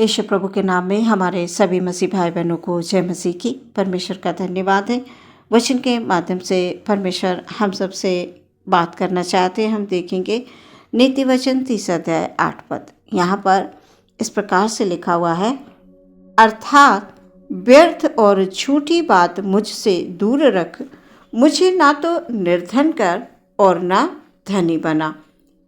यीशु प्रभु के नाम में हमारे सभी मसीह भाई बहनों को जय मसीह की। परमेश्वर का धन्यवाद है। वचन के माध्यम से परमेश्वर हम सब से बात करना चाहते हैं। हम देखेंगे नीति वचन 30 अध्याय 8 पद। यहाँ पर इस प्रकार से लिखा हुआ है, अर्थात व्यर्थ और झूठी बात मुझसे दूर रख, मुझे ना तो निर्धन कर और ना धनी बना,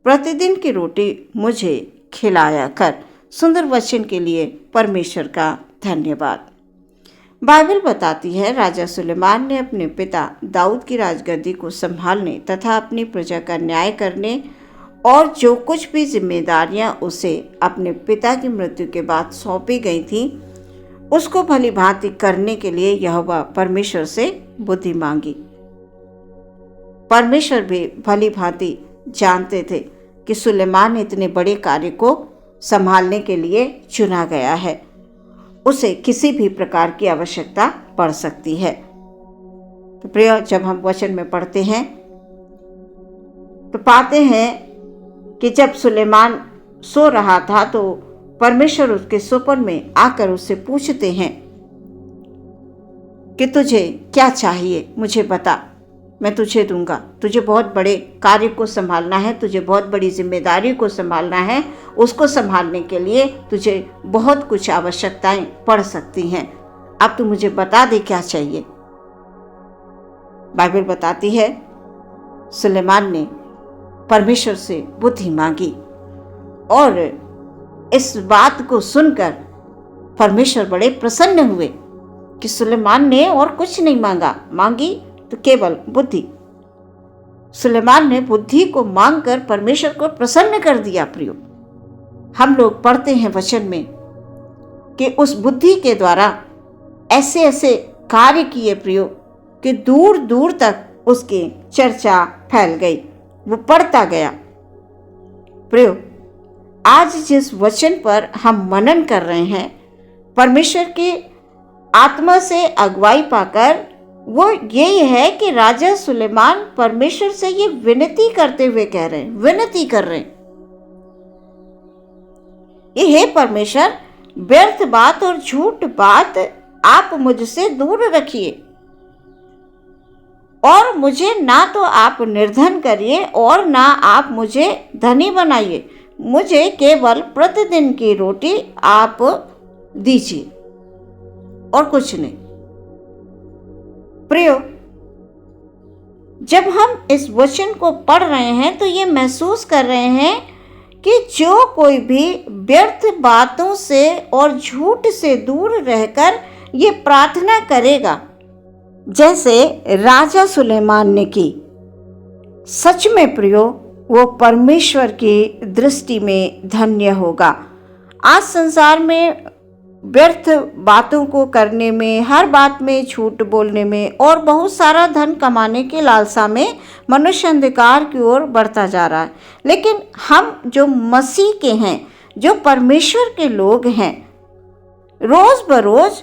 प्रतिदिन की रोटी मुझे खिलाया कर। सुंदर वचन के लिए परमेश्वर का धन्यवाद। बाइबल बताती है राजा सुलेमान ने अपने पिता दाऊद की राजगद्दी को संभालने तथा अपनी प्रजा का न्याय करने और जो कुछ भी जिम्मेदारियां उसे अपने पिता की मृत्यु के बाद सौंपी गई थी उसको भली भांति करने के लिए यहोवा परमेश्वर से बुद्धि मांगी। परमेश्वर भी भली भांति जानते थे कि सुलेमान इतने बड़े कार्य को संभालने के लिए चुना गया है, उसे किसी भी प्रकार की आवश्यकता पड़ सकती है। तो प्रिय, जब हम वचन में पढ़ते हैं तो पाते हैं कि जब सुलेमान सो रहा था तो परमेश्वर उसके स्वप्न में आकर उससे पूछते हैं कि तुझे क्या चाहिए, मुझे बता, मैं तुझे दूंगा। तुझे बहुत बड़े कार्य को संभालना है, तुझे बहुत बड़ी जिम्मेदारी को संभालना है, उसको संभालने के लिए तुझे बहुत कुछ आवश्यकताएं पड़ सकती हैं। अब तू मुझे बता दे क्या चाहिए। बाइबल बताती है सुलेमान ने परमेश्वर से बुद्धि मांगी और इस बात को सुनकर परमेश्वर बड़े प्रसन्न हुए कि सुलेमान ने और कुछ नहीं मांगी तो केवल बुद्धि। सुलेमान ने बुद्धि को मांगकर परमेश्वर को प्रसन्न कर दिया। प्रियो, हम लोग पढ़ते हैं वचन में कि उस बुद्धि के द्वारा ऐसे ऐसे कार्य किए प्रियो कि दूर दूर तक उसकी चर्चा फैल गई, वो पढ़ता गया। प्रियो, आज जिस वचन पर हम मनन कर रहे हैं, परमेश्वर की आत्मा से अगुवाई पाकर वो यही है कि राजा सुलेमान परमेश्वर से ये विनती करते हुए कह रहे हैं, विनती कर रहे हैं, ये हे परमेश्वर, व्यर्थ बात और झूठ बात आप मुझसे दूर रखिए और मुझे ना तो आप निर्धन करिए और ना आप मुझे धनी बनाइए, मुझे केवल प्रतिदिन की रोटी आप दीजिए और कुछ नहीं। प्रियो, जब हम इस वचन को पढ़ रहे हैं तो ये महसूस कर रहे हैं कि जो कोई भी व्यर्थ बातों से और झूठ से दूर रहकर ये प्रार्थना करेगा जैसे राजा सुलेमान ने की, सच में प्रियो वो परमेश्वर की दृष्टि में धन्य होगा। आज संसार में व्यर्थ बातों को करने में, हर बात में झूठ बोलने में और बहुत सारा धन कमाने की लालसा में मनुष्य अंधकार की ओर बढ़ता जा रहा है। लेकिन हम जो मसीह के हैं, जो परमेश्वर के लोग हैं, रोज बरोज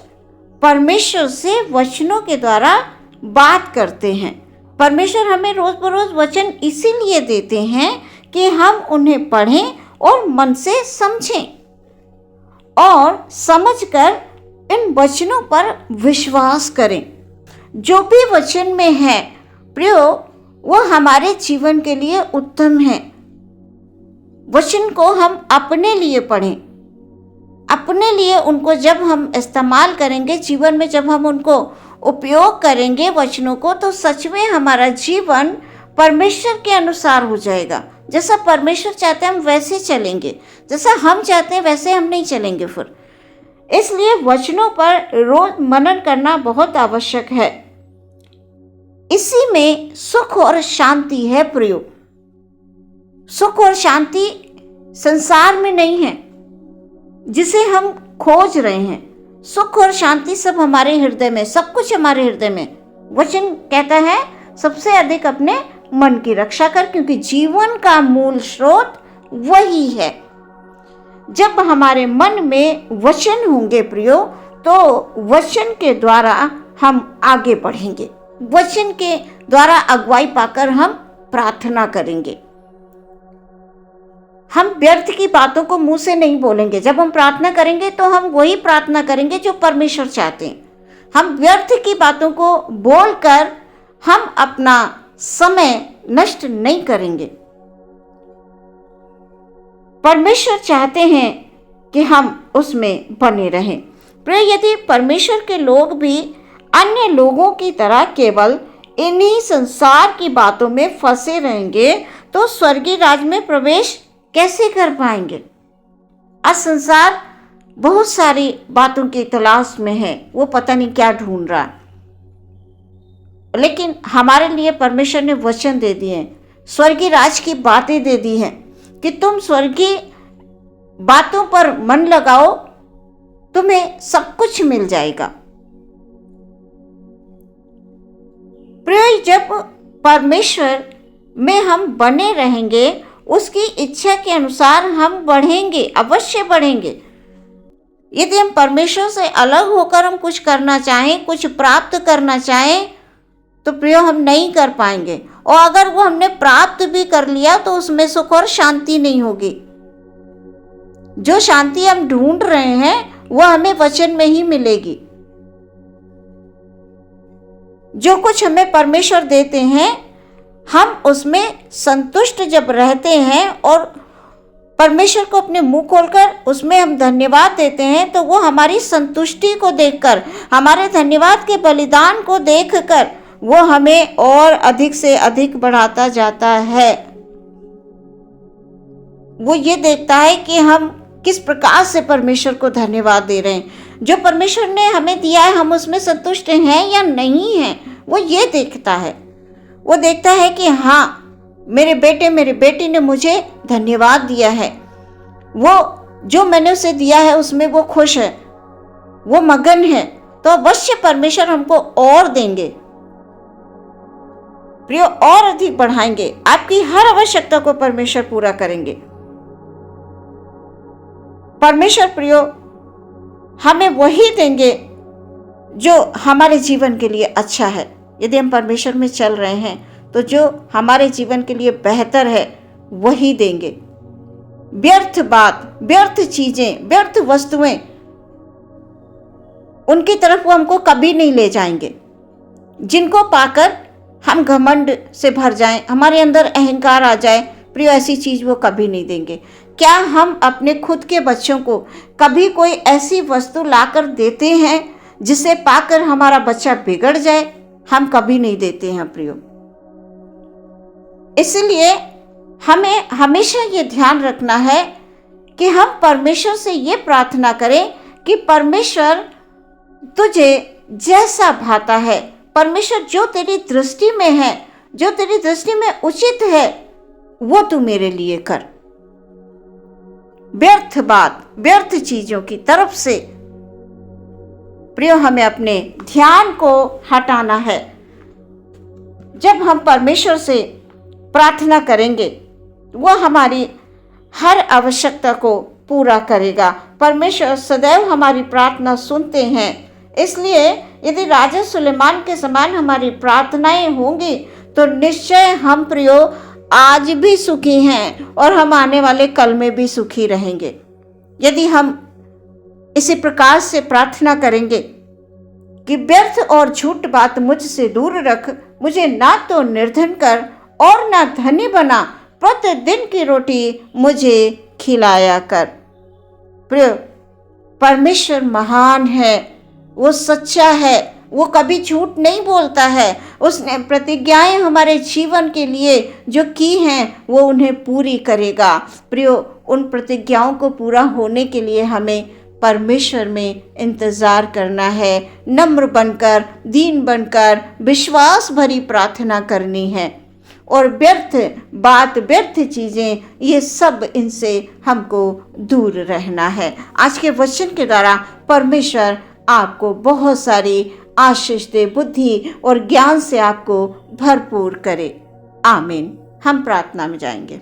परमेश्वर से वचनों के द्वारा बात करते हैं। परमेश्वर हमें रोज बरोज वचन इसीलिए देते हैं कि हम उन्हें पढ़ें और मन से समझें और समझकर इन वचनों पर विश्वास करें। जो भी वचन में है प्रियो, वो हमारे जीवन के लिए उत्तम है। वचन को हम अपने लिए पढ़ें, अपने लिए उनको जब हम इस्तेमाल करेंगे जीवन में, जब हम उनको उपयोग करेंगे वचनों को, तो सच में हमारा जीवन परमेश्वर के अनुसार हो जाएगा। जैसा परमेश्वर चाहते हैं हम वैसे चलेंगे, जैसा हम चाहते हैं वैसे हम नहीं चलेंगे। फिर इसलिए वचनों पर रोज मनन करना बहुत आवश्यक है। इसी में सुख और शांति है प्रियो। सुख और शांति संसार में नहीं है जिसे हम खोज रहे हैं। सुख और शांति सब हमारे हृदय में, सब कुछ हमारे हृदय में। वचन कहता है सबसे अधिक अपने मन की रक्षा कर, क्योंकि जीवन का मूल स्रोत वही है। जब हमारे मन में वचन होंगे प्रियो, तो वचन के द्वारा हम आगे बढ़ेंगे, वचन के द्वारा अगुवाई पाकर हम प्रार्थना करेंगे। हम व्यर्थ की बातों को मुंह से नहीं बोलेंगे। जब हम प्रार्थना करेंगे तो हम वही प्रार्थना करेंगे जो परमेश्वर चाहते हैं। हम व्यर्थ की बातों को बोलकर हम अपना समय नष्ट नहीं करेंगे। परमेश्वर चाहते हैं कि हम उसमें बने रहें। प्रिय, यदि परमेश्वर के लोग भी अन्य लोगों की तरह केवल इन्हीं संसार की बातों में फंसे रहेंगे तो स्वर्गीय राज्य में प्रवेश कैसे कर पाएंगे। आज संसार बहुत सारी बातों की तलाश में है, वो पता नहीं क्या ढूंढ रहा, लेकिन हमारे लिए परमेश्वर ने वचन दे दिए हैं, स्वर्गीय राज्य की बातें दे दी हैं कि तुम स्वर्गीय बातों पर मन लगाओ, तुम्हें सब कुछ मिल जाएगा। प्रिय, जब परमेश्वर में हम बने रहेंगे, उसकी इच्छा के अनुसार हम बढ़ेंगे, अवश्य बढ़ेंगे। यदि हम परमेश्वर से अलग होकर हम कुछ करना चाहें, कुछ प्राप्त करना चाहें, तो प्रिय हम नहीं कर पाएंगे। और अगर वो हमने प्राप्त भी कर लिया तो उसमें सुख और शांति नहीं होगी। जो शांति हम ढूंढ रहे हैं वो हमें वचन में ही मिलेगी। जो कुछ हमें परमेश्वर देते हैं, हम उसमें संतुष्ट जब रहते हैं और परमेश्वर को अपने मुंह खोलकर उसमें हम धन्यवाद देते हैं, तो वो हमारी संतुष्टि को देखकर, हमारे धन्यवाद के बलिदान को देखकर वो हमें और अधिक से अधिक बढ़ाता जाता है। वो ये देखता है कि हम किस प्रकार से परमेश्वर को धन्यवाद दे रहे हैं। जो परमेश्वर ने हमें दिया है, हम उसमें संतुष्ट हैं या नहीं हैं, वो ये देखता है। वो देखता है कि हाँ, मेरे बेटे मेरी बेटी ने मुझे धन्यवाद दिया है, वो जो मैंने उसे दिया है उसमें वो खुश है, वो मगन है, तो अवश्य परमेश्वर हमको और देंगे प्रियो, और अधिक बढ़ाएंगे। आपकी हर आवश्यकता को परमेश्वर पूरा करेंगे। परमेश्वर प्रियो हमें वही देंगे जो हमारे जीवन के लिए अच्छा है। यदि हम परमेश्वर में चल रहे हैं तो जो हमारे जीवन के लिए बेहतर है वही देंगे। व्यर्थ बात, व्यर्थ चीजें, व्यर्थ वस्तुएं, उनकी तरफ वो हमको कभी नहीं ले जाएंगे। जिनको पाकर हम घमंड से भर जाएं, हमारे अंदर अहंकार आ जाए, प्रियो ऐसी चीज वो कभी नहीं देंगे। क्या हम अपने खुद के बच्चों को कभी कोई ऐसी वस्तु लाकर देते हैं जिसे पाकर हमारा बच्चा बिगड़ जाए? हम कभी नहीं देते हैं प्रियो। इसलिए हमें हमेशा ये ध्यान रखना है कि हम परमेश्वर से ये प्रार्थना करें कि परमेश्वर तुझे जैसा भाता है, परमेश्वर जो तेरी दृष्टि में है, जो तेरी दृष्टि में उचित है, वो तू मेरे लिए कर। व्यर्थ बात, व्यर्थ चीजों की तरफ से प्रियो हमें अपने ध्यान को हटाना है। जब हम परमेश्वर से प्रार्थना करेंगे, वो हमारी हर आवश्यकता को पूरा करेगा। परमेश्वर सदैव हमारी प्रार्थना सुनते हैं। इसलिए यदि राजा सुलेमान के समान हमारी प्रार्थनाएं होंगी तो निश्चय हम प्रियो आज भी सुखी हैं और हम आने वाले कल में भी सुखी रहेंगे। यदि हम इसी प्रकार से प्रार्थना करेंगे कि व्यर्थ और झूठ बात मुझसे दूर रख, मुझे ना तो निर्धन कर और ना धनी बना, प्रतिदिन की रोटी मुझे खिलाया कर। प्रिय, परमेश्वर महान है, वो सच्चा है, वो कभी झूठ नहीं बोलता है। उसने प्रतिज्ञाएं हमारे जीवन के लिए जो की हैं वो उन्हें पूरी करेगा। प्रियो, उन प्रतिज्ञाओं को पूरा होने के लिए हमें परमेश्वर में इंतज़ार करना है, नम्र बनकर, दीन बनकर, विश्वास भरी प्रार्थना करनी है। और व्यर्थ बात, व्यर्थ चीज़ें, ये सब इनसे हमको दूर रहना है। आज के वचन के द्वारा परमेश्वर आपको बहुत सारी आशीष दे, बुद्धि और ज्ञान से आपको भरपूर करे। आमीन। हम प्रार्थना में जाएंगे।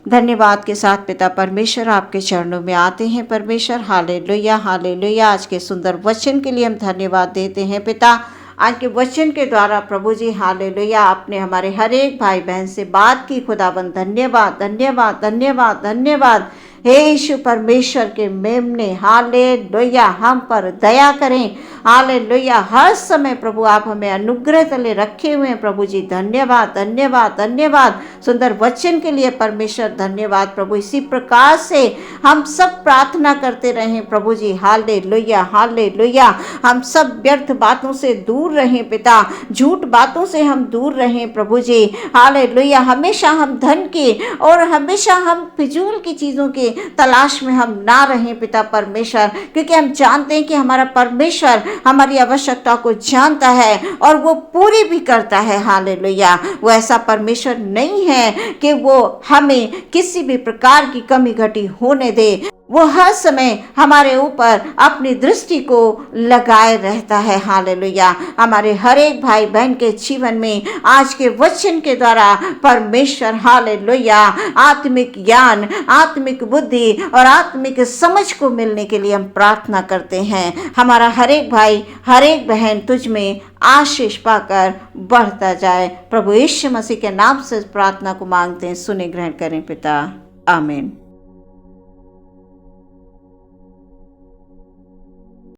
धन्यवाद के साथ पिता परमेश्वर आपके चरणों में आते हैं। परमेश्वर हालेलुया, हालेलुया। आज के सुंदर वचन के लिए हम धन्यवाद देते हैं पिता। आज के वचन के द्वारा प्रभु जी हालेलुया आपने हमारे हर एक भाई बहन से बात की। खुदाबंद धन्यवाद धन्यवाद धन्यवाद धन्यवाद। हे यीशु परमेश्वर के मेमने हालेलुया हम पर दया करें। हालेलुया हर समय प्रभु आप हमें अनुग्रह तले रखे हुए हैं प्रभु जी। धन्यवाद धन्यवाद धन्यवाद। सुंदर वचन के लिए परमेश्वर धन्यवाद प्रभु। इसी प्रकार से हम सब प्रार्थना करते रहें प्रभु जी। Hallelujah hallelujah. हम सब व्यर्थ बातों से दूर रहें पिता, झूठ बातों से हम दूर रहें प्रभु जी। हालेलुया हमेशा हम धन के और हमेशा हम फिजूल की चीज़ों के तलाश में हम ना रहें पिता परमेश्वर, क्योंकि हम जानते हैं कि हमारा परमेश्वर हमारी आवश्यकता को जानता है और वो पूरी भी करता है। हालेलुया वो ऐसा परमेश्वर नहीं है कि वो हमें किसी भी प्रकार की कमी घटी होने दे। वो हर समय हमारे ऊपर अपनी दृष्टि को लगाए रहता है। हालेलुया हमारे हर एक भाई बहन के जीवन में आज के वचन के द्वारा परमेश्वर हालेलुया आत्मिक ज्ञान, आत्मिक बुद्धि और आत्मिक समझ को मिलने के लिए हम प्रार्थना करते हैं। हमारा हर एक भाई हर एक बहन तुझ में आशीष पाकर बढ़ता जाए। प्रभु यीशु मसीह के नाम से प्रार्थना को मांगते हैं, सुने ग्रहण करें पिता, आमीन।